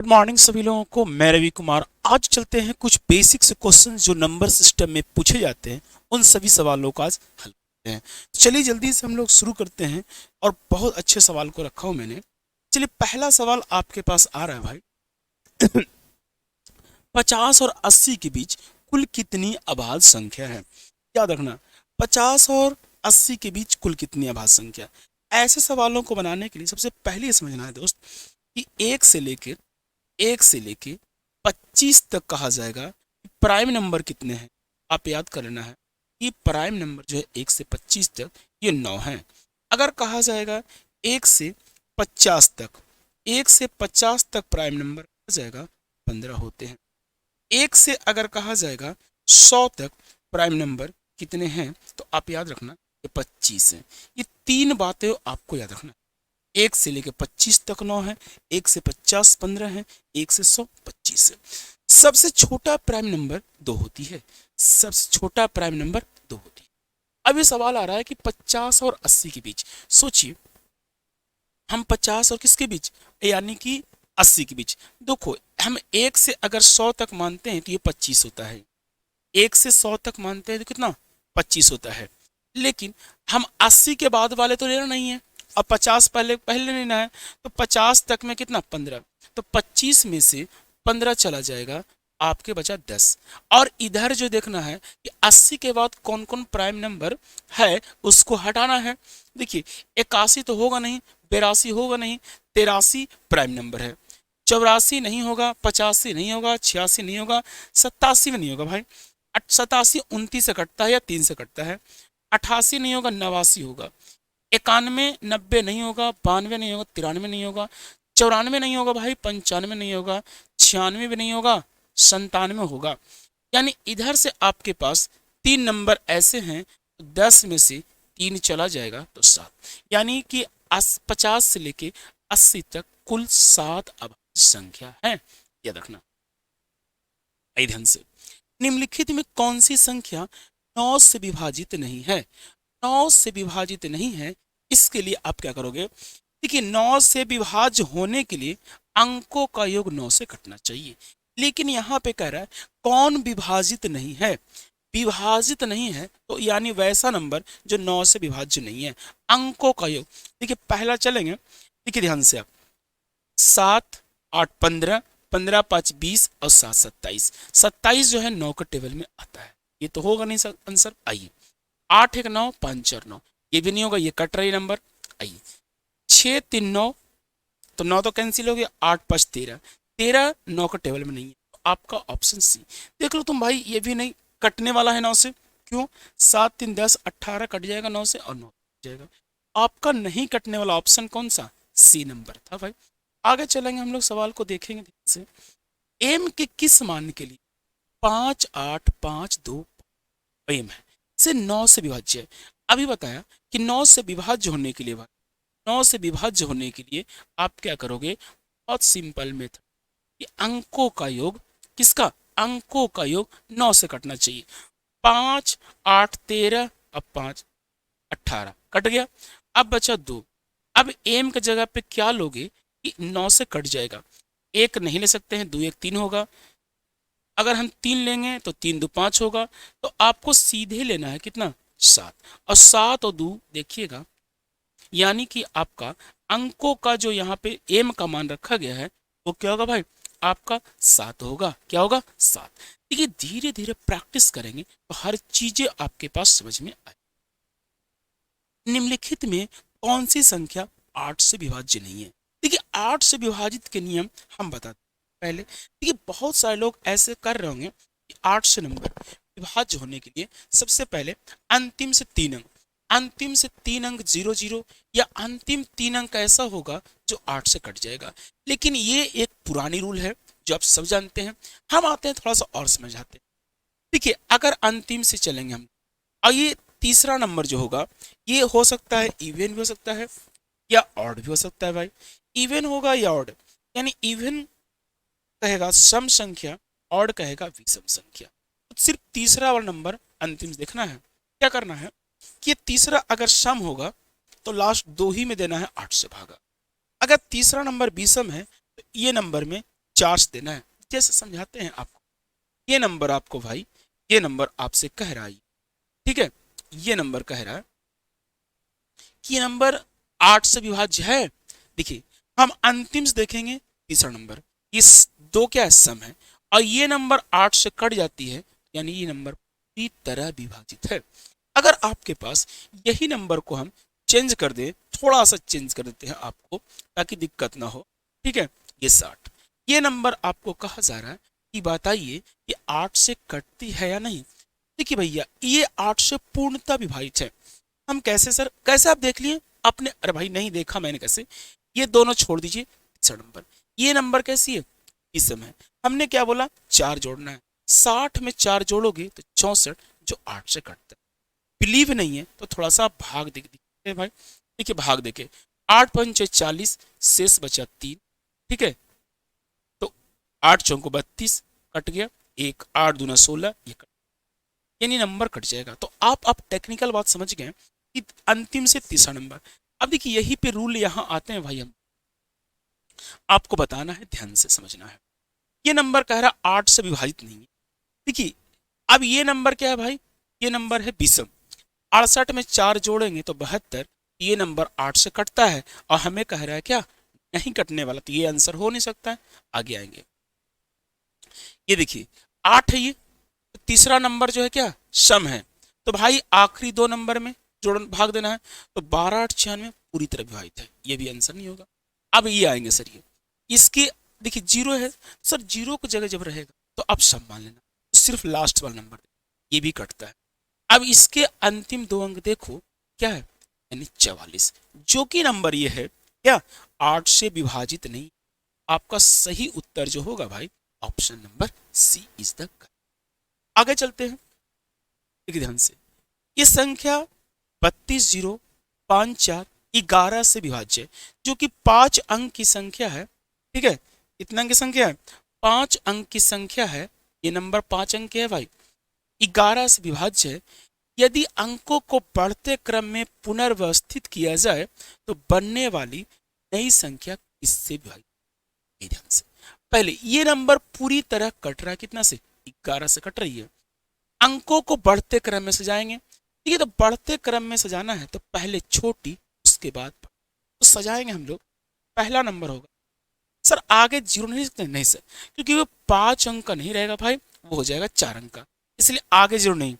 Good morning सभी लोगों को। मैं रवि कुमार। आज चलते हैं कुछ बेसिक से क्वेश्चन जो नंबर सिस्टम में पूछे जाते हैं, उन सभी सवालों का आज हल करते हैं। तो चलिए जल्दी से हम लोग शुरू करते हैं। और बहुत अच्छे सवाल को रखा हूं मैंने। चलिए पहला सवाल आपके पास आ रहा है भाई। 50 और 80 के बीच कुल कितनी अभाज्य संख्या है? याद रखना, 50 और 80 के बीच कुल कितनी अभाज्य संख्या। ऐसे सवालों को बनाने के लिए सबसे पहले ये समझना है दोस्त कि एक से लेके 25 तक कहा जाएगा कि प्राइम नंबर कितने हैं। आप याद कर लेना है कि प्राइम नंबर जो है 1 से 25 तक ये 9 है। अगर कहा जाएगा 1 से 50 तक, 1 से 50 तक प्राइम नंबर कहा जाएगा 15 होते हैं। 1 से अगर कहा जाएगा 100 तक प्राइम नंबर कितने हैं, तो आप याद रखना ये 25 है। ये तीन बातें आपको याद रखना। 1 से लेकर 25 तक 9 है, 1 से 50 15 है, 1 से 100 25 है। सबसे छोटा प्राइम नंबर 2 होती है। सबसे छोटा प्राइम नंबर 2 होती है। अब ये सवाल आ रहा है कि 50 और 80 के बीच। सोचिए, हम 50 और किसके बीच, यानी कि 80 के बीच। देखो, हम 1 से अगर 100 तक मानते हैं तो ये 25 होता है। 1 से 100 तक मानते हैं तो कितना, 25 होता है। लेकिन हम 80 के बाद वाले तो लेना नहीं है। अब 50 पहले पहले लेना है, तो 50 तक में कितना, 15। तो 25 में से 15 चला जाएगा, आपके बचा 10। और इधर जो देखना है कि 80 के बाद कौन कौन प्राइम नंबर है, उसको हटाना है। देखिए, 81 तो होगा नहीं, 82 होगा नहीं, 83 प्राइम नंबर है, 84 नहीं होगा, 85 नहीं होगा, 86 नहीं होगा, 87 में नहीं होगा भाई। 87 29 से कटता है या 3 से कटता है। 88 नहीं होगा, 89 होगा। 91 90 नहीं होगा, 92 नहीं होगा, 93 नहीं होगा, 94 नहीं होगा भाई, 95 नहीं होगा, 96 भी नहीं होगा, 97 होगा। यानी इधर से आपके पास 3 नंबर ऐसे हैं, 10 में से 3 चला जाएगा तो 7। यानी कि 50 से लेके 80 तक कुल 7 अभाज्य संख्या है। याद रखना। आई ध्यान से, निम्नलिखित में कौन सी संख्या 9 से विभाजित नहीं है? 9 से विभाजित नहीं है, इसके लिए आप क्या करोगे? देखिए, 9 से विभाज्य होने के लिए अंकों का योग 9 से कटना चाहिए। लेकिन यहाँ पे कह रहा है कौन विभाजित नहीं है। विभाजित नहीं है तो यानी वैसा नंबर जो 9 से विभाज्य नहीं है। अंकों का योग, देखिए पहला चलेंगे। देखिए ध्यान से आप, 7 8 15, 15 5 20 और 7 27। 27 जो है 9 के टेबल में आता है, ये तो होगा नहीं सर आंसर। आइए, 8 1 9, 5 4 9, ये भी नहीं होगा, ये कट रही नंबर। आइए, 6 3 9, तो 9 तो कैंसिल हो गया। 8 5 13, 13 9 के टेबल में नहीं है, तो आपका ऑप्शन सी। देख लो तुम भाई, ये भी नहीं कटने वाला है 9 से। क्यों? 7 3 10, 18 कट जाएगा 9 से और 9 कट जाएगा। आपका नहीं कटने वाला ऑप्शन कौन सा? सी नंबर था भाई। आगे चलेंगे, हम लोग सवाल को देखेंगे ध्यान से। एम के किस मान के लिए 5 8 5 2 एम है, से 9 से विभाज्य है? अभी बताया कि 9 से विभाज्य होने के लिए भाई, 9 से विभाज्य होने के लिए आप क्या करोगे? बहुत सिंपल मेथड, कि अंकों का योग, किसका? अंकों का योग 9 से कटना चाहिए। 5 8 13, अब 5 18 कट गया। अब बचा 2। अब एम की जगह पे क्या लोगे कि 9 से कट जाएगा। एक नहीं ले सकते हैं, 2 1 3 होगा। अगर हम 3 लेंगे तो 3 2 5 होगा। तो आपको सीधे लेना है कितना? 7। और 7 और 2 देखिएगा, यानी कि आपका अंकों का जो यहाँ पे एम का मान रखा गया है, वो क्या होगा भाई? आपका 7 होगा। क्या होगा? 7। देखिए, धीरे धीरे प्रैक्टिस करेंगे तो हर चीजें आपके पास समझ में आए। निम्नलिखित में कौन सी संख्या 8 से विभाज्य नहीं है? देखिए, 8 से विभाजित के नियम हम बताते हैं पहले। देखिए, बहुत सारे लोग ऐसे कर रहे होंगे कि 8 से नंबर विभाज्य होने के लिए सबसे पहले अंतिम से 3 अंक, अंतिम से 3 अंक 0 0, या अंतिम 3 अंक ऐसा होगा जो 8 से कट जाएगा। लेकिन ये एक पुरानी रूल है जो आप सब जानते हैं। हम आते हैं थोड़ा सा और समझाते हैं। देखिए, अगर अंतिम से चलेंगे हम, और ये तीसरा नंबर जो होगा, ये हो सकता है इवन भी हो सकता है या ऑड भी हो सकता है भाई। इवन होगा या ऑड, यानी इवन कहेगा सम संख्या, ऑड कहेगा विषम संख्या। तो सिर्फ तीसरा वाला नंबर अंतिम देखना है। क्या करना है कि तीसरा अगर सम होगा तो लास्ट 2 ही में देना है 8 से भागा। अगर तीसरा नंबर विषम है तो ये नंबर में 4 से देना है। जैसे समझाते हैं आपको, ये नंबर आपको भाई, ये नंबर आपसे कह रहा है, ठीक है, ये नंबर कह रहा है कि ये नंबर 8 से विभाज्य है। देखिए हम अंतिम से देखेंगे, तीसरा नंबर, ये दो क्या है, सम है, और ये नंबर 8 से कट जाती है, यानी ये नंबर पूरी तरह विभाजित है। अगर आपके पास यही नंबर को हम चेंज कर दें, थोड़ा सा चेंज कर देते हैं आपको ताकि दिक्कत ना हो, ठीक है, ये 60, ये नंबर आपको कहा जा रहा है कि बताइए ये 8 से कटती है या नहीं। देखिए भैया ये 8 से पूर्णतः विभाजित है। हम कैसे सर, कैसे आप देख लिए आपने, अरे भाई नहीं देखा मैंने कैसे, ये दोनों छोड़ दीजिए, तीसरा नंबर, ये नंबर कैसी है, इसम है, हमने क्या बोला, 4 जोड़ना है, 60 में 4 जोड़ोगे तो 64, जो 8 से कटता है। बिलीव नहीं है तो थोड़ा सा भाग देखिए भाई, देखिए भाग देखे, 8 पंचे 40, शेष बचा 3, ठीक है, तो 8 चौको 32 कट गया, 1 8 दूना 16, ये कट, यानी नंबर कट जाएगा। तो आप टेक्निकल बात समझ गए कि अंतिम से तीसरा नंबर। अब देखिए यही पे रूल यहाँ आते हैं भाई, हम आपको बताना है, ध्यान से समझना है। ये नंबर कह रहा 8 से विभाजित नहीं है। देखिए अब ये नंबर क्या है भाई, ये नंबर है विषम, 68 में 4 जोड़ेंगे तो 72, ये नंबर 8 से कटता है और हमें कह रहा है क्या, नहीं कटने वाला, तो ये आंसर हो नहीं सकता है। आगे आएंगे, ये देखिए 8 है, ये तो तीसरा नंबर जो है क्या, सम है, तो भाई आखिरी दो नंबर में जोड़ भाग देना है, तो 12 8 96 पूरी तरह विभाजित है, ये भी आंसर नहीं होगा। अब ये आएंगे सर, ये इसके देखिए 0 है सर, 0 की जगह जब रहेगा तो अब सम मान लेना, सिर्फ लास्ट वाला नंबर, ये भी कटता है। अब इसके अंतिम दो अंक देखो क्या है, यानी 44, जो कि नंबर ये है क्या, 8 से विभाजित नहीं। आपका सही उत्तर जो होगा भाई, option number C is the correct. आगे चलते हैं, देखिए ध्यान से, ये संख्या 32 0 5 4 11 से विभाज्य है, जो कि 5 अंक की संख्या है, ठीक है, कितना अंक की संख्या है, 5 अंक की संख्या है, ये नंबर 5 अंक के है भाई, 11 से विभाज्य है। यदि अंकों को बढ़ते क्रम में पुनर्व्यवस्थित किया जाए तो बनने वाली नई संख्या किससे विभाजित, ध्यान से, पहले ये नंबर पूरी तरह कट रहा है, कितना से, 11 से कट रही है। अंकों को बढ़ते क्रम में सजाएंगे, ठीक है, तो बढ़ते क्रम में सजाना है तो पहले छोटी उसके बाद तो सजाएंगे हम लोग, पहला नंबर होगा सर, आगे 0 नहीं सकते, नहीं सर, क्योंकि वो 5 अंक का नहीं रहेगा भाई, वो हो जाएगा 4 अंक का, इसलिए आगे 0 नहीं,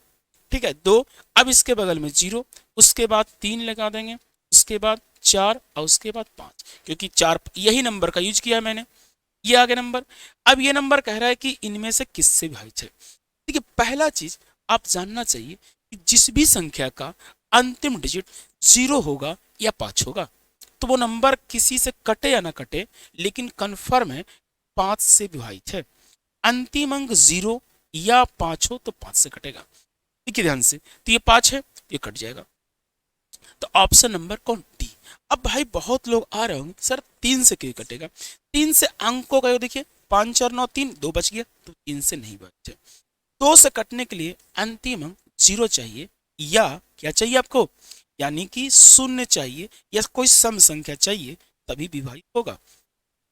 ठीक है, 2, अब इसके बगल में 0, उसके बाद 3 लगा देंगे, उसके बाद 4 और उसके बाद 5, क्योंकि 4 यही नंबर का यूज किया है मैंने, ये आगे नंबर। अब ये नंबर कह रहा है कि इनमें से किससे विभाजित है। देखिए पहला चीज आप जानना चाहिए कि जिस भी संख्या का अंतिम डिजिट 0 होगा या 5 होगा तो वो नंबर किसी से कटे या ना कटे, लेकिन कंफर्म है 5 से विभाजित है। अंतिम अंक 0 या 5 हो तो 5 से कटेगा, देखिए ध्यान से, तो ये 5 है, ये कट जाएगा, तो ऑप्शन नंबर कौन, डी। अब भाई बहुत लोग आ रहे होंगे सर 3 से क्यों कटेगा, 3 से अंकों का देखिए 5 और 9 3, 2 बच गया, तो 3 से नहीं बचे। 2 से कटने के लिए अंतिम अंक 0 चाहिए या क्या चाहिए आपको, यानी कि 0 चाहिए या कोई सम संख्या चाहिए, तभी विभाजित होगा।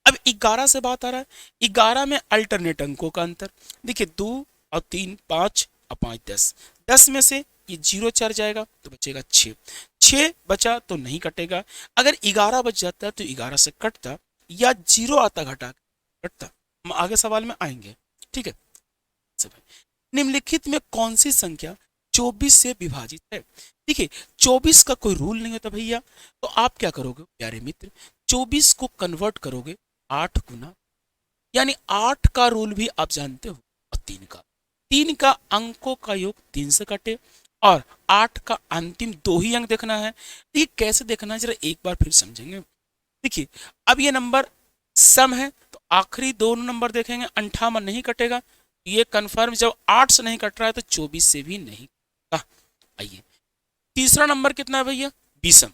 अब 11 से बात आ रहा है, 11 में अल्टरनेट अंकों का अंतर, देखिए 2 और 3 5 और 5 10, 10 में से ये 0 4 जाएगा तो बचेगा 6, 6 बचा तो नहीं कटेगा। अगर 11 बच जाता तो 11 से कटता या 0 आता घटा कटता, हम आगे सवाल में आएंगे, ठीक है। निम्नलिखित में कौन सी संख्या 24 से विभाजित है, देखिए 24 का कोई रूल नहीं होता भैया, तो आप क्या करोगे प्यारे मित्र, 24 को कन्वर्ट करोगे 8 गुना, यानी 8 का रूल भी आप जानते हो, और 3 का अंकों का योग 3 से कटे, और 8 का अंतिम 2 ही अंक देखना है। ये कैसे देखना है जरा एक बार फिर समझेंगे। देखिए अब ये नंबर सम है तो आखिरी दोनों नंबर देखेंगे, 58 नहीं कटेगा, ये कंफर्म, जब 8 से नहीं कट रहा है तो 24 से भी नहीं कटेगा। आइए तीसरा नंबर कितना है भैया, विषम,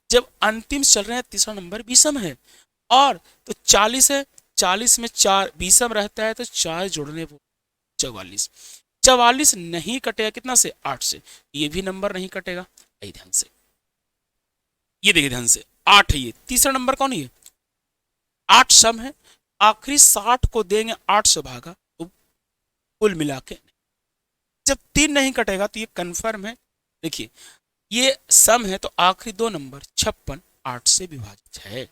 जब अंतिम चल रहे हैं तीसरा नंबर विषम है, और तो 40 है, 40 में 4 विषम रहता है तो 4 जोड़ने 44, 44 नहीं कटेगा कितना से, 8 से, ये भी नंबर नहीं कटेगा। आइए ध्यान से, ये देखिए ध्यान से, 8 है, ये तीसरा नंबर कौन है, 8 सम है, आखिरी 60 को देंगे 8 से भागा, तो कुल मिला के जब 3 नहीं कटेगा तो ये कन्फर्म है। देखिए ये सम है तो आखिरी दो नंबर 56 8 से विभाजित है।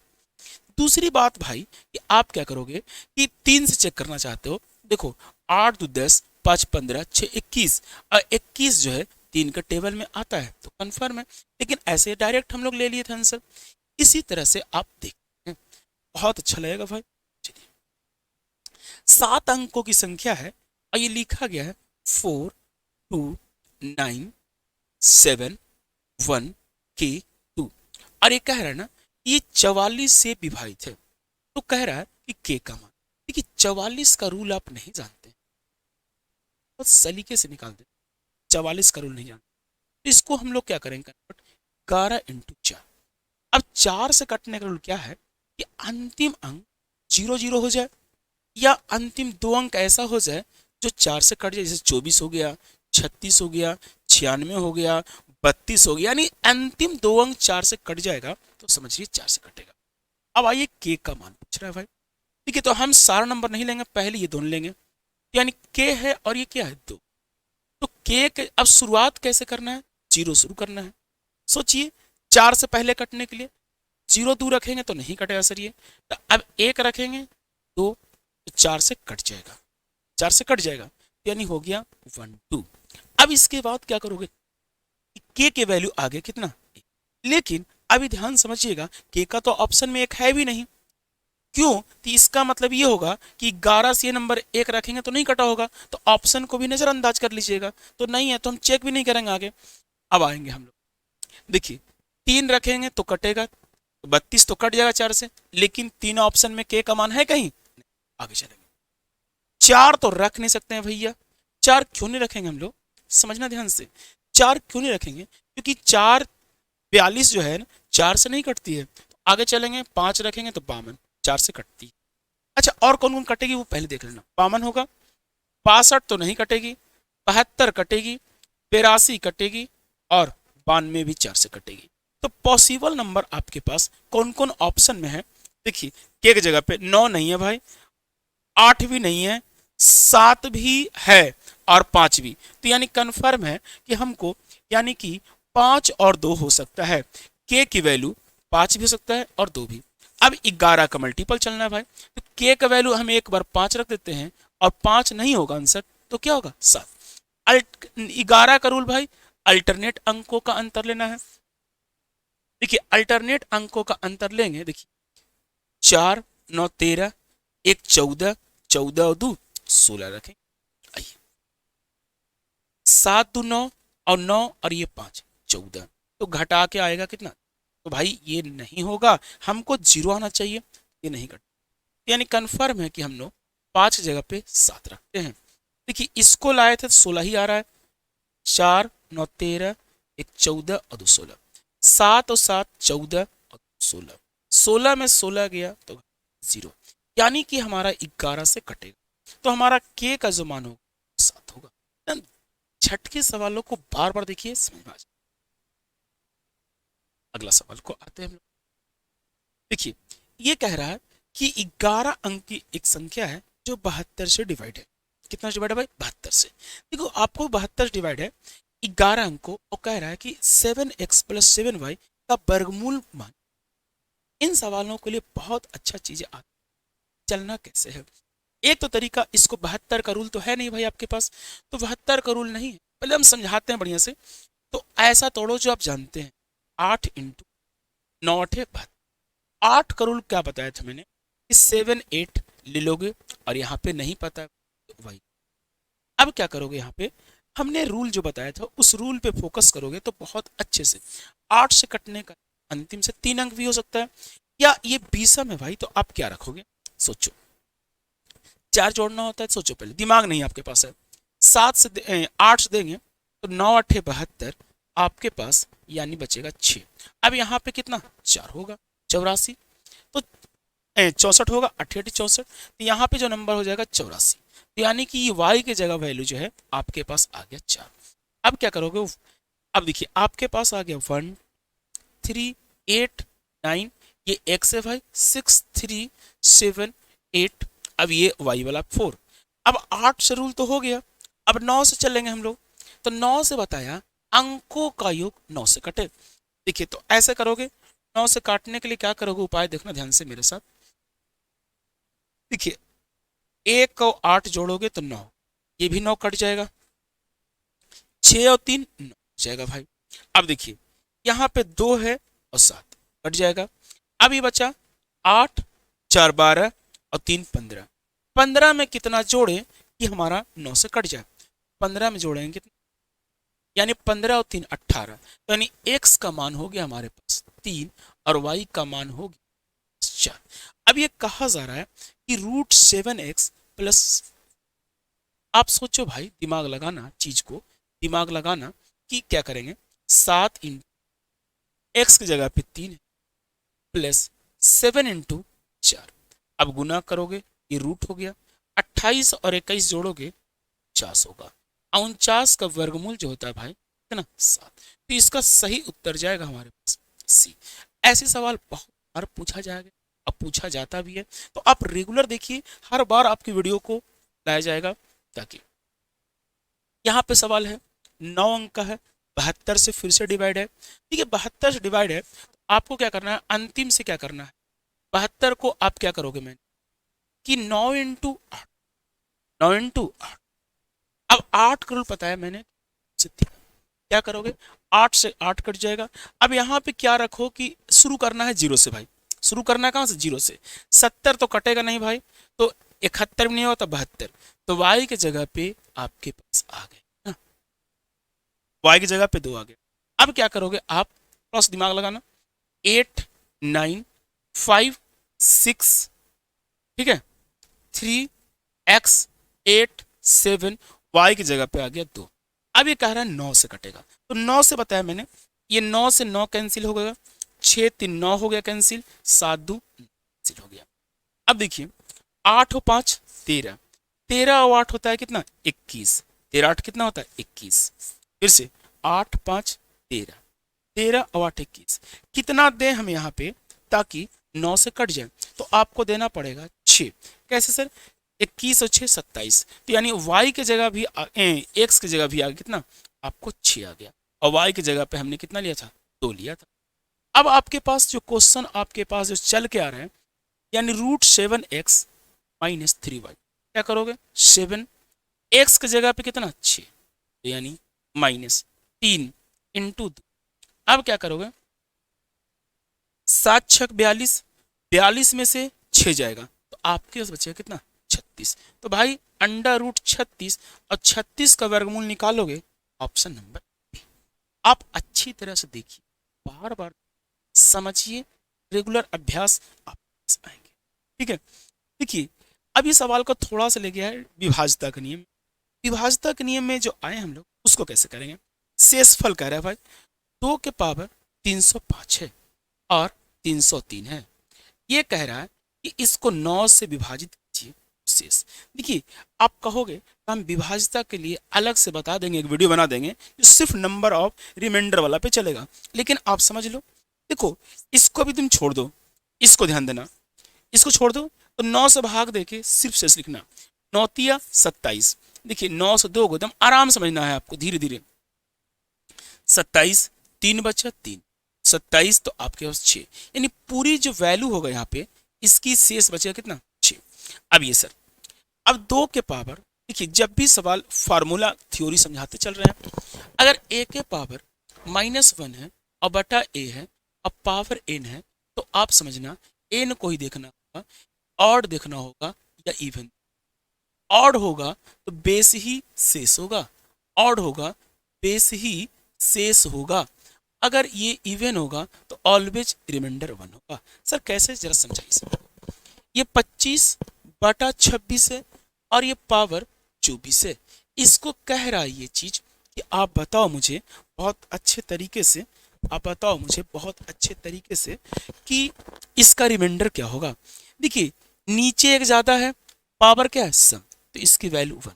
दूसरी बात भाई कि आप क्या करोगे कि 3 से चेक करना चाहते हो, देखो 8 2 10 5 15 6 21 और 21 जो है 3 के टेबल में आता है तो कन्फर्म है। लेकिन ऐसे डायरेक्ट हम लोग ले लिए थे आंसर। इसी तरह से आप देखते हैं, बहुत अच्छा लगेगा भाई। चलिए 7 अंकों की संख्या है और ये लिखा गया है 4 2 9 7 1 के 2 और ये कह रहा है ना ये 44 से विभाजित है, तो कह रहा है कि के का मान। देखिए 44 का रूल आप नहीं जानते, बहुत सलीके से निकाल देते, 44 का रूल नहीं जानते तो इसको हम लोग क्या करेंगे कन्वर्ट 11 × 4। अब 4 से कटने का रूल क्या है कि अंतिम अंक 0 0 हो जाए या अंतिम दो अंक ऐसा हो जाए जो 4 से कट जाए, जैसे 24 हो गया, 36 हो गया, 96 हो गया, 32 हो गया, यानी अंतिम दो अंक 4 से कट जाएगा तो समझिए 4 से कटेगा। अब आइए के का मान पूछ रहा है भाई। ठीक है तो हम सारा नंबर नहीं लेंगे, पहले ये दोनों लेंगे, यानी के है और ये क्या है 2। तो के अब शुरुआत कैसे करना है, 0 शुरू करना है। सोचिए 4 से पहले कटने के लिए 0 दूर रखेंगे तो नहीं कटेगा सर ये, तो अब 1 रखेंगे 2 तो 4 से कट जाएगा, 4 से कट जाएगा यानी हो गया 1 2। अब इसके बाद क्या करोगे, के वैल्यू आगे कितना, लेकिन अभी ध्यान समझिएगा के का तो ऑप्शन में एक है भी नहीं, क्यों, तो इसका मतलब ये होगा कि 11 से ये नंबर 1 रखेंगे तो नहीं कटा होगा, तो ऑप्शन को भी नजरअंदाज कर लीजिएगा, तो नहीं है तो हम चेक भी नहीं करेंगे आगे। अब आएंगे हम लोग, देखिए 3 रखेंगे तो कटेगा, तो 32 तो कट जाएगा 4 से, लेकिन तीनों ऑप्शन में के का मान है कहीं, आगे चलेंगे। 4 तो रख नहीं सकते हैं भैया, 4 क्यों नहीं रखेंगे हम लोग, समझना ध्यान से, 4 क्यों नहीं रखेंगे क्योंकि 4 42 जो है ना 4 से नहीं कटती है, तो आगे चलेंगे 5 रखेंगे तो 52 4 से कटती है। अच्छा और कौन कौन कटेगी वो पहले देख लेना, 52 होगा, 62 तो नहीं कटेगी, 72 कटेगी, 82 कटेगी और 92 भी 4 से कटेगी। तो पॉसिबल नंबर आपके पास कौन कौन ऑप्शन में है, देखिए के की जगह पे 9 नहीं है भाई, 8 भी नहीं है, 7 भी है और 5 भी, तो यानी कंफर्म है कि हमको यानी कि 5 और 2 हो सकता है, के की वैल्यू 5 भी हो सकता है और 2 भी। अब 11 का मल्टीपल चलना है भाई, तो के का वैल्यू हम एक बार 5 रख देते हैं और 5 नहीं होगा आंसर तो क्या होगा 7। 11 का रूल भाई अल्टरनेट अंकों का अंतर लेना है। देखिए अल्टरनेट अंकों का अंतर लेंगे, देखिए 4 9 13 1 14 14 और 2 16 रखें, आइए 7 2 9 और 9 और ये 5 14, तो घटा के आएगा कितना, तो भाई ये नहीं होगा, हमको 0 आना चाहिए, ये नहीं घटा, यानी कंफर्म है कि हम लोग 5 जगह पे 7 रखते हैं। देखिए इसको लाए थे तो 16 ही आ रहा है, 4 9 13 1 14 और 2 16, 7 और 7 14 और 16, 16 में 16 गया तो 0, यानी कि हमारा 11 से कटेगा, तो हमारा के का जो मान होगा 7 होगा। छठ के सवालों को बार बार देखिए समझ में आ जाए। अगला सवाल को आते हैं हम लोग, देखिए ये कह रहा है कि 11 अंक की एक संख्या है जो 72 से डिवाइड है, कितना डिवाइड है भाई 72 से। देखो आपको 72 डिवाइड है 11 अंक को और कह रहा है कि 7x + 7y का वर्गमूल मान। इन सवालों के लिए बहुत अच्छा चीजें आती, चलना कैसे है, एक तो तरीका, इसको 72 का रूल तो है नहीं भाई आपके पास, तो 72 का रूल नहीं है, पहले हम समझाते हैं बढ़िया से। तो ऐसा तोड़ो जो आप जानते हैं, 8 × 9 8 72, 8 का रूल क्या बताया था मैंने कि 7 8 ले लोगे और यहाँ पे नहीं पता तो वही। अब क्या करोगे, यहाँ पे हमने रूल जो बताया था उस रूल पे फोकस करोगे तो बहुत अच्छे से 8 से कटने का अंतिम से 3 अंक भी हो सकता है, या ये बीसम है भाई, तो आप क्या रखोगे सोचो, 4 जोड़ना होता है, सोचो पहले, दिमाग नहीं आपके पास है, 7 से 8 से देंगे तो 9 8 72 आपके पास, यानी बचेगा 6। अब यहाँ पे कितना 4 होगा 84, तो 64 होगा 8 8 64, तो यहाँ पे जो नंबर हो जाएगा 84, तो यानी कि ये y की जगह वैल्यू जो है आपके पास आ गया 4। अब क्या करोगे, अब देखिए आपके पास आ गया 1 3 8 9, ये x है भाई 6 3 7 8, अब ये y वाला 4। अब 8 से रूल तो हो गया, अब 9 से चलेंगे हम लोग। तो 9 से बताया अंकों का योग 9 से कटे। देखिए तो ऐसे करोगे, 9 से काटने के लिए क्या करोगे, उपाय देखना ध्यान से मेरे साथ। देखिए 1 को 8 जोड़ोगे तो 9, ये भी 9 कट जाएगा, 6 और 3 9 जाएगा भाई। अब देखिए यहाँ पे 2 है और 7 कट जाएगा। अब ये बचा 8, 4 12 और 3 15। 15 में कितना जोड़े कि हमारा 9 से कट जाए, 15 में जोड़ेंगे कितना, यानी 15 और 3 18। तो यानी x का मान हो गया हमारे पास 3 और y का मान हो गया 4। अब ये कहा जा रहा है कि √7x प्लस, आप सोचो भाई, दिमाग लगाना, चीज को दिमाग लगाना कि क्या करेंगे, 7 इंटू एक्स की जगह पे 3 प्लस 7 इंटू 4। अब गुना करोगे ये रूट हो गया, 28 और 21 जोड़ोगे 49 होगा। 49 का वर्गमूल जो होता है भाई कितना, 7। तो इसका सही उत्तर जाएगा हमारे पास सी। ऐसे सवाल बहुत बार पूछा जाएगा, अब पूछा जाता भी है, तो आप रेगुलर देखिए, हर बार आपकी वीडियो को लाया जाएगा। ताकि यहाँ पे सवाल है 9 अंक का है, 72 से फिर से डिवाइड है। ठीक है, 72 से डिवाइड है, तो आपको क्या करना है, अंतिम से क्या करना है, 72 को आप क्या करोगे, मैंने कि 9 इंटू 8, 9 इंटू 8। अब 8 करोड़ पता है मैंने, क्या करोगे, 8 से 8 कट जाएगा। अब यहाँ पे क्या रखो कि शुरू करना है 0 से भाई, शुरू करना है कहाँ से, 0 से। 70 तो कटेगा नहीं भाई, तो 71 भी नहीं होता, 72। तो y की जगह पे आपके पास आ गए ना, y की जगह पे 2 आ गए। अब क्या करोगे आप, थोड़ा सा दिमाग लगाना, 8 9 5 6, ठीक है, 3 x 8 7, y की जगह पे आ गया 2। अब ये कह रहा है 9 से कटेगा, तो 9 से बताया मैंने, ये 9 से 9 कैंसिल हो गया, 6 3 9 हो गया कैंसिल, 7 2 कैंसिल हो गया। अब देखिए 8 और 5 13, 13 और 8 होता है कितना, 21। 13 8 कितना होता है, 21। फिर से 8 5 13, 13 और 8 21। कितना दें हम यहाँ पे ताकि 9 से कट जाए, तो आपको देना पड़ेगा 6। कैसे सर, 21 और 6 27। तो यानी y की जगह भी x की जगह भी आ गया कितना, आपको 6 आ गया, और y की जगह पे हमने कितना लिया था, 2 लिया था। अब आपके पास जो क्वेश्चन आपके पास जो चल के आ रहे हैं, यानी √7x माइनस 3y, क्या करोगे, 7 x की जगह पे कितना 6, तो यानी माइनस 3 इंटू 2। अब क्या करोगे, 7 6 42, 42 में से 6 जाएगा, तो आपके पास बचेगा कितना, 36। तो भाई √36 और 36 का वर्गमूल निकालोगे, ऑप्शन नंबर बी। आप अच्छी तरह से देखिए, बार बार समझिए, रेगुलर अभ्यास आप आएंगे। ठीक है, देखिए अब ये सवाल को थोड़ा सा ले गया है विभाज्यता का नियम। विभाज्यता के नियम में जो आए हम लोग उसको कैसे करेंगे, शेषफल कह रहा है भाई, 2 के पावर 305 है और 303 है। ये कह रहा है कि इसको 9 से विभाजित कीजिए शेष। देखिए आप कहोगे तो हम विभाज्यता के लिए अलग से बता देंगे, एक वीडियो बना देंगे जो सिर्फ नंबर ऑफ रिमाइंडर वाला पे चलेगा। लेकिन आप समझ लो, देखो इसको भी तुम छोड़ दो, इसको ध्यान देना, इसको छोड़ दो, तो 9 से भाग देके सिर्फ शेष लिखना, 9 तिया 27। देखिए 9 से 2 को एकदम आराम समझना है आपको, धीरे धीरे। 27 3 बचा 3, 27 तो आपके पास 6, यानी पूरी जो वैल्यू होगा यहाँ पे इसकी शेष बचेगा कितना, 6। अब ये सर, अब 2 के पावर, देखिए जब भी सवाल फार्मूला थ्योरी समझाते चल रहे हैं, अगर a के पावर -1 है और बटा a है और पावर n है, तो आप समझना n को ही देखना होगा, ऑड देखना होगा या इवन। ऑड होगा तो बेस ही शेष होगा, ऑड होगा बेस ही शेष होगा। अगर ये इवन होगा तो ऑलवेज रिमाइंडर 1 होगा। सर कैसे, जरा समझाइए सर। ये 25 बटा 26 है और ये पावर 24 है। इसको कह रहा है ये चीज कि आप बताओ मुझे बहुत अच्छे तरीके से, आप बताओ मुझे बहुत अच्छे तरीके से कि इसका रिमाइंडर क्या होगा। देखिए नीचे एक ज्यादा है, पावर क्या है सम, तो इसकी वैल्यू 1।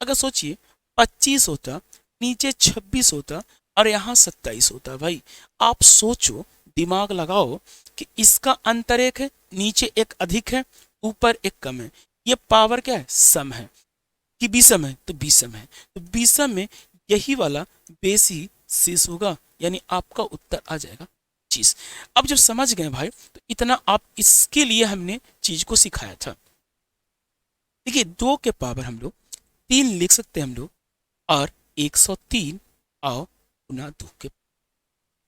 अगर सोचिए 25 होता, नीचे 26 होता और यहाँ 27 होता, भाई आप सोचो, दिमाग लगाओ कि इसका अंतर एक है, नीचे एक अधिक है, ऊपर एक कम है, ये पावर क्या है, सम है कि विषम है, तो विषम है, तो विषम में यही वाला बेस ही शेष होगा, यानी आपका उत्तर आ जाएगा 25। अब जब समझ गए भाई, तो इतना आप, इसके लिए हमने चीज को सिखाया था। देखिए 2 के पावर हम लोग 3 लिख सकते हैं हम लोग, और 103 और गुना 2 के,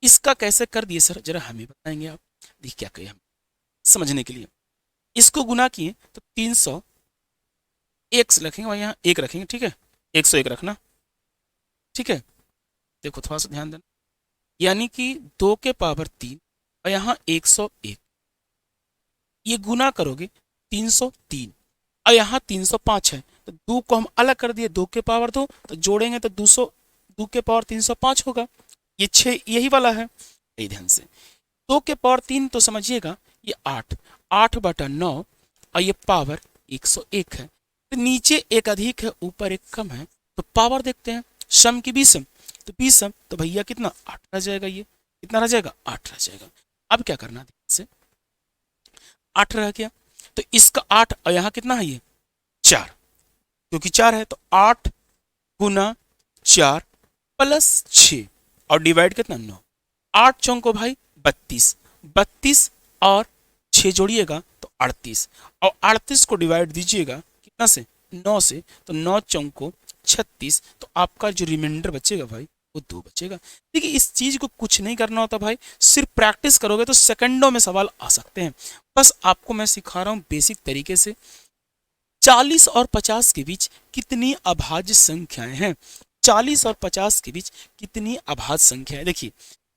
इसका कैसे कर दिए सर, जरा हमें बताएंगे आप। देखिए क्या कहिए हम समझने के लिए, इसको गुना किए तो 300 एक से रखेंगे और यहाँ एक रखेंगे, ठीक है, 101 रखना, ठीक है। देखो थोड़ा सा ध्यान देना, यानी कि 2 के पावर 3 और यहाँ 101, ये गुना करोगे 303 और यहाँ 305 है, तो 2 को हम अलग कर दिए, 2 के पावर 2, तो जोड़ेंगे तो 200, 2 के पावर 305 होगा, ये 6 यही वाला है, यही ध्यान से। 2 के पावर 3 तो समझिएगा ये 8, 8/9 और ये पावर 101 है, तो नीचे एक अधिक है ऊपर एक कम है, तो पावर देखते हैं, सम की विषम, तो विषम तो भैया कितना 8 रह जाएगा, ये कितना रह जाएगा 8 रह जाएगा। अब क्या करना है, से 8 रह गया, तो इसका 8 और यहाँ कितना है ये 4, क्योंकि 4 है तो 8 गुना 4 प्लस 6 और डिवाइड कितना 9, 8 चौको भाई 32, 32 और 6 जोड़िएगा तो 38, और 38 को डिवाइड दीजिएगा कितना से 9 से, तो 9 चौको 36, तो आपका जो रिमाइंडर बचेगा भाई वो 2 बचेगा। देखिए इस चीज को कुछ नहीं करना होता भाई, सिर्फ प्रैक्टिस करोगे तो सेकंडों में सवाल आ सकते हैं। बस आपको मैं सिखा रहा हूँ बेसिक तरीके से। 40 और 50 के बीच कितनी अभाज्य संख्याएं हैं, 40 और 50 के बीच कितनी अभाज्य संख्या है। देखिए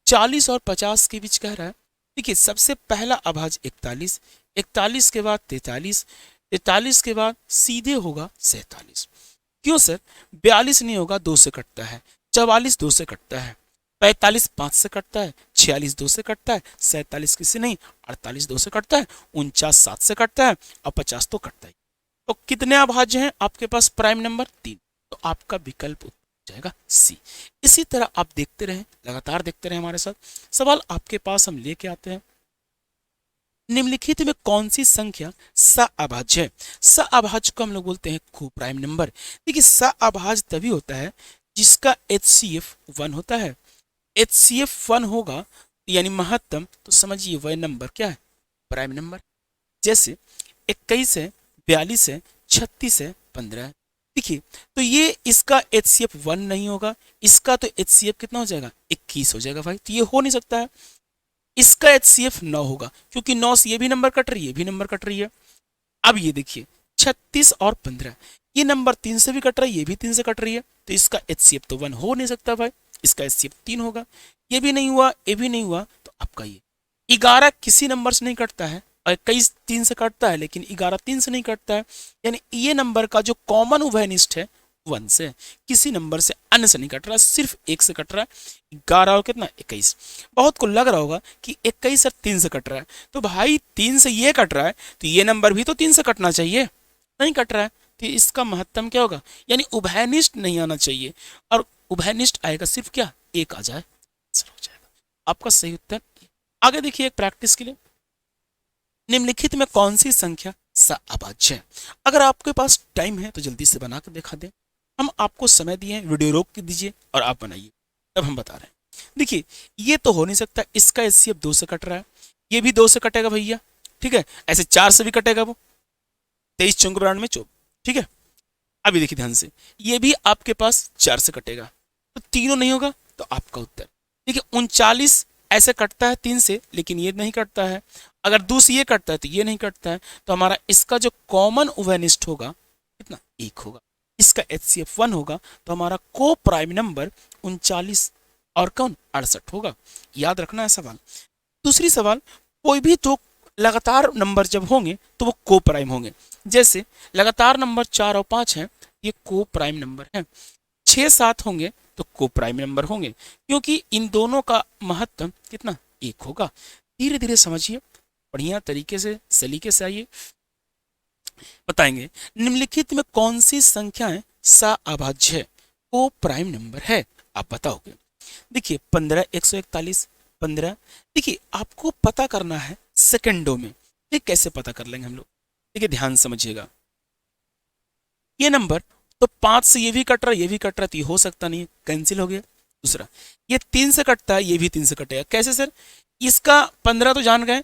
40 और 50 के बीच कह रहा है, देखिए सबसे पहला अभाज्य 41, 41 के बाद 43, 43 के बाद सीधे होगा 47। क्यों सर, 42 नहीं होगा, 2 से कटता है, 44 2 से कटता है, 45 5 से कटता है, 46 2 से कटता है, 47 किसी नहीं, 48 2 से कटता है, 49 7 से कटता है और 50 तो कटता ही। तो कितने अभाज्य हैं आपके पास, प्राइम नंबर 3, तो आपका विकल्प हो जाएगा सी। इसी तरह आप देखते रहें, लगातार देखते रहें हमारे साथ। सवाल आपके पास हम लेके आते हैं, निम्नलिखित में कौन सी संख्या सअभाज्य है। सअभाज्य को हम लोग बोलते हैं को प्राइम नंबर। देखिए सअभाज्य तभी होता है जिसका HCF 1 होता है, HCF 1 होगा यानी महत्तम, तो समझिए वह नंबर क्या है, प्राइम नंबर। जैसे 21 है, 42 है, 36 है, 15 है। देखिए तो ये इसका HCF 1 नहीं होगा, इसका तो HCF कितना हो जाएगा 21 हो जाएगा भाई, तो ये हो नहीं सकता है। इसका HCF 9 होगा, क्योंकि 9 से ये भी नंबर कट रही है, ये भी नंबर कट रही है। अब ये देखिए 36 और 15, ये नंबर 3 से भी कट रहा है, ये भी 3 से कट रही है, तो इसका HCF तो 1 हो नहीं सकता भाई, इसका HCF 3 होगा। ये भी नहीं हुआ, ये भी नहीं हुआ, तो आपका ये 11 किसी नंबर से नहीं कटता है, और 21 3 से कटता है, लेकिन 11 3 से नहीं कटता है, यानी ये नंबर का जो कॉमन उभयनिष्ठ है 1 से, किसी नंबर से अन्य से नहीं कट रहा, सिर्फ 1 से कट रहा है। 11 और कितना 21। बहुत को लग रहा होगा कि 21 और 3 से कट रहा है, तो भाई 3 से ये कट रहा है तो ये नंबर भी तो 3 से कटना चाहिए, नहीं कट रहा है, तो इसका महत्तम क्या होगा, यानी उभयनिष्ठ नहीं आना चाहिए, और उभयनिष्ठ आएगा सिर्फ क्या 1 आ जाए, हो जाएगा आपका सही उत्तर। आगे देखिए एक प्रैक्टिस के लिए, निम्नलिखित में कौन सी संख्या सअभाज्य है। अगर आपके पास टाइम है तो जल्दी से बना कर दिखा दें, हम आपको समय दिए हैं, वीडियो रोक के दीजिए और आप बनाइए, तब हम बता रहे हैं। देखिए ये तो हो नहीं सकता, इसका HCF 2 से कट रहा है, ये भी 2 से कटेगा भैया, ठीक है, ऐसे 4 से भी कटेगा, वो 23 चौंक 92 में 24, ठीक है। अभी देखिए ध्यान से, ये भी आपके पास 4 से कटेगा, तो तीनों नहीं होगा, तो आपका उत्तर देखिए 39 ऐसे कटता है 3 से, लेकिन ये नहीं कटता है। अगर 2 से ये कटता है तो ये नहीं कटता है, तो हमारा इसका जो कॉमन उभयनिष्ठ होगा कितना 1 होगा, इसका HCF 1 होगा, तो हमारा को प्राइम नंबर 39 और कौन 68 होगा। याद रखना है सवाल। दूसरी सवाल, कोई भी दो लगातार नंबर जब होंगे तो वो को प्राइम होंगे। जैसे लगातार नंबर 4 और 5 हैं, ये को प्राइम नंबर है। 6 7 होंगे तो को प्राइम नंबर होंगे, क्योंकि इन दोनों का महत्तम कितना 1 होगा। धीरे धीरे समझिए, बढ़िया तरीके से सलीके से आइए, बताएंगे निम्नलिखित में कौन सी संख्याएं सअभाज्य है, को प्राइम नंबर है, आप बताओगे। देखिए 15 141 15, देखिए आपको पता करना है सेकंडों में। ये कैसे पता कर लेंगे हम लोग, देखिए ध्यान समझिएगा, ये नंबर तो 5 से ये भी कट रहा है, ये भी कट रहा है, तो ये हो सकता नहीं है, कैंसिल हो गया। दूसरा, ये 3 से कटता है, ये भी 3 से कटेगा, कैसे सर? इसका 15 तो जान गए,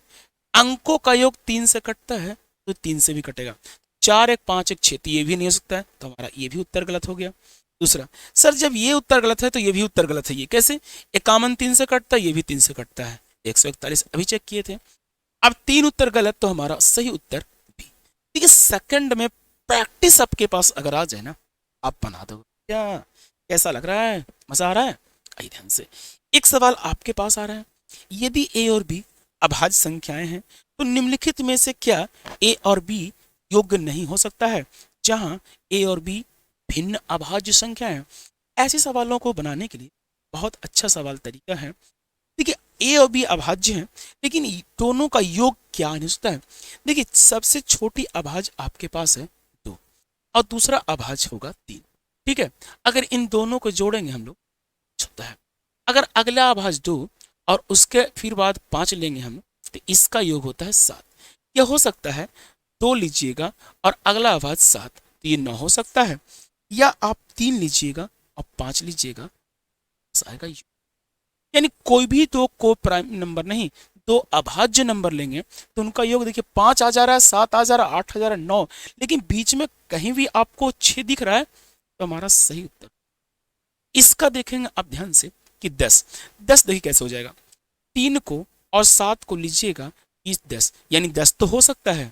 अंकों का योग 3 से कटता है तो 3 से भी कटेगा। 4 1 5 1 6, तो ये भी नहीं हो सकता है, तो हमारा ये भी उत्तर गलत हो गया। दूसरा, सर जब ये उत्तर गलत है तो ये भी उत्तर गलत है, ये कैसे? 51 3 से कटता है, ये भी 3 से कटता है, 141 अभी चेक किए थे। अब 3 उत्तर गलत, तो हमारा सही उत्तर बी। देखिए सेकंड में प्रैक्टिस आपके पास अगर आ जाए ना, आप बना दो क्या? कैसा लग रहा है? मजा आ रहा है? आइए ध्यान से, एक सवाल आपके पास आ रहा है, यदि ए और बी अभाज्य संख्याएं हैं तो निम्नलिखित में से क्या ए और बी योग्य नहीं हो सकता है, जहां ए और बी भिन्न अभाज्य संख्याएं हैं। ऐसे सवालों को बनाने के लिए बहुत अच्छा सवाल तरीका है। देखिए ए और बी अभाज्य हैं, लेकिन दोनों का योग क्या नहीं हो सकता है। देखिए सबसे छोटी अभाज्य आपके पास है 2 और दूसरा अभाज्य होगा 3, ठीक है? अगर इन दोनों को जोड़ेंगे हम लोग होता है, अगर अगला अभाज्य 2 और उसके फिर बाद 5 लेंगे हम, तो इसका योग होता है 7। यह हो सकता है 2 लीजिएगा और अगला अभाज्य 7, तो ये 9 हो सकता है, या आप 3 लीजिएगा और 5 लीजिएगा, आएगा योग। यानी कोई भी दो को प्राइम नंबर नहीं, दो अभाज्य नंबर लेंगे तो उनका योग देखिए 5 आ जा रहा है, 7 आ जा रहा है, 8 आ जा रहा है, 9, लेकिन बीच में कहीं भी आपको 6 दिख रहा है, तो हमारा सही उत्तर। इसका देखेंगे आप ध्यान से कि 10 10 देखिए कैसे हो जाएगा, 3 को और 7 को लीजिएगा, इस 10 यानी 10 तो हो सकता है।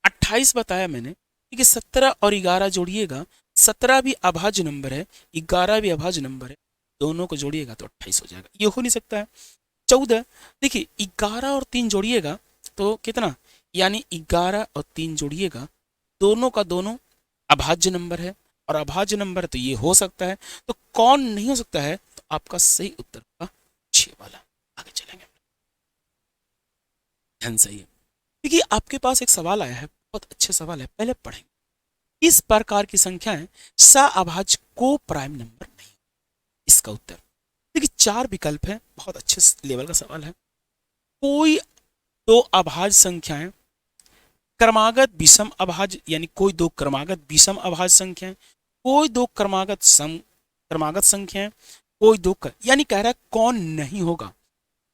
28 बताया मैंने, ठीक है? 17 और 11 जोड़िएगा, 17 भी अभाज्य नंबर है, 11 भी अभाज्य नंबर है, दोनों को जोड़िएगा तो 28 हो जाएगा, ये हो नहीं सकता है। 14 देखिए 11 और 3 जोड़िएगा तो कितना, यानी 11 और 3 जोड़िएगा, दोनों का दोनों अभाज्य नंबर है और अभाज्य नंबर है, तो ये हो सकता है। तो कौन नहीं हो सकता है? तो आपका सही उत्तर होगा 6 वाला। आगे चलेंगे, ध्यान सही है। देखिए आपके पास एक सवाल आया है, बहुत अच्छे सवाल है, पहले पढ़ेंगे। इस प्रकार की संख्याएं सअभाज्य को प्राइम नंबर नहीं, इसका उत्तर देखिए 4 विकल्प है, बहुत अच्छे लेवल का सवाल है। कोई दो अभाज्य संख्याएं क्रमागत विषम अभाज्य, यानी कोई दो क्रमागत विषम अभाज्य संख्याएं, कोई दो क्रमागत संख्याएं, कोई दो यानी कह रहा है कौन नहीं होगा।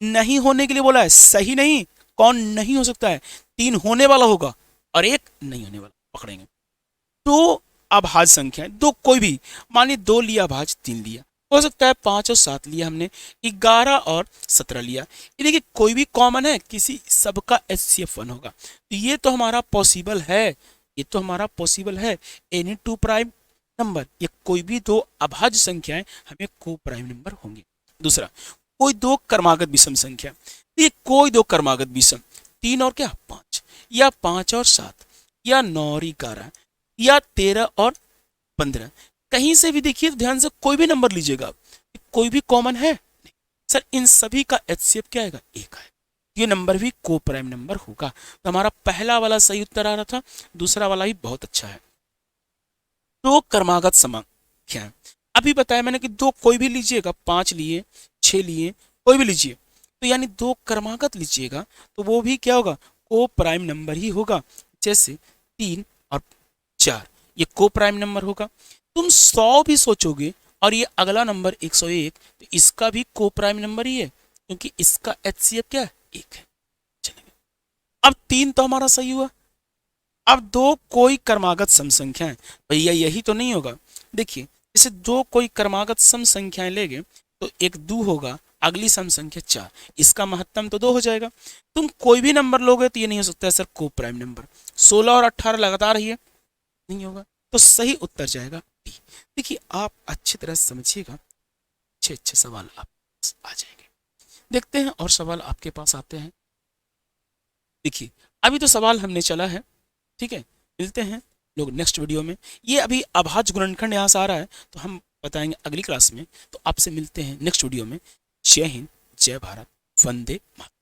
नहीं होने के लिए बोला है, सही नहीं, कौन नहीं हो सकता है? 3 होने वाला होगा और 1 नहीं होने वाला, पकड़ेंगे। दो अभाज्य संख्या है, दो कोई भी, मान ली 2 लिया अभाज्य, 3 लिया, हो सकता है 5 और 7 लिया हमने, 11 और 17 लिया, ये देखिए कोई भी कॉमन है, किसी सबका HCF 1 होगा, तो ये तो हमारा पॉसिबल है, ये तो हमारा पॉसिबल है। एनी टू प्राइम नंबर, ये कोई भी दो अभाज्य संख्याएं हमें को प्राइम नंबर होंगे। दूसरा, कोई दो क्रमागत विषम संख्या, ये कोई दो क्रमागत विषम, 3 और क्या 5, या 5 और 7, या 9 और 11, या 13 और 15, कहीं से भी देखिए, ध्यान से कोई भी नंबर लीजिएगा, कोई भी कॉमन है नहीं। सर इन सभी का HCF क्या आएगा? 1 है, ये नंबर भी को प्राइम नंबर होगा। तो हमारा पहला वाला सही उत्तर आ रहा था, दूसरा वाला भी बहुत अच्छा है। दो क्रमागत संख्या है, अभी बताया मैंने कि दो कोई भी लीजिएगा, 5 लिए, 6 लिए, कोई भी लीजिए, तो यानी दो क्रमागत लीजिएगा तो वो भी क्या होगा? को प्राइम नंबर ही होगा। जैसे 3 और 4, ये को प्राइम नंबर होगा। तुम 100 भी सोचोगे और ये अगला नंबर 101, तो इसका भी को प्राइम नंबर ही है, क्योंकि इसका HCF क्या है? 1 है। चलेंगे, अब 3 तो हमारा सही हुआ। अब दो कोई क्रमागत सम संख्याएं, भैया यही तो नहीं होगा। देखिए जैसे दो कोई क्रमागत सम संख्याएं लेंगे तो एक 2 होगा, अगली सम संख्या 4, इसका महत्तम तो 2 हो जाएगा। तुम कोई भी नंबर लोगे तो ये नहीं हो सकता है सर को प्राइम नंबर। 16 और 18 लगातार ही है, नहीं होगा, तो सही उत्तर जाएगा डी। देखिए आप अच्छी तरह समझिएगा, अच्छे अच्छे सवाल आप आ जाएंगे। देखते हैं और सवाल आपके पास आते हैं। देखिए अभी तो सवाल हमने चला है, ठीक है, मिलते हैं लोग नेक्स्ट वीडियो में। ये अभी अभाज्य गुणनखंड यहाँ से आ रहा है, तो हम बताएंगे अगली क्लास में। तो आपसे मिलते हैं नेक्स्ट वीडियो में। जय हिंद, जय भारत, वंदे मातरम।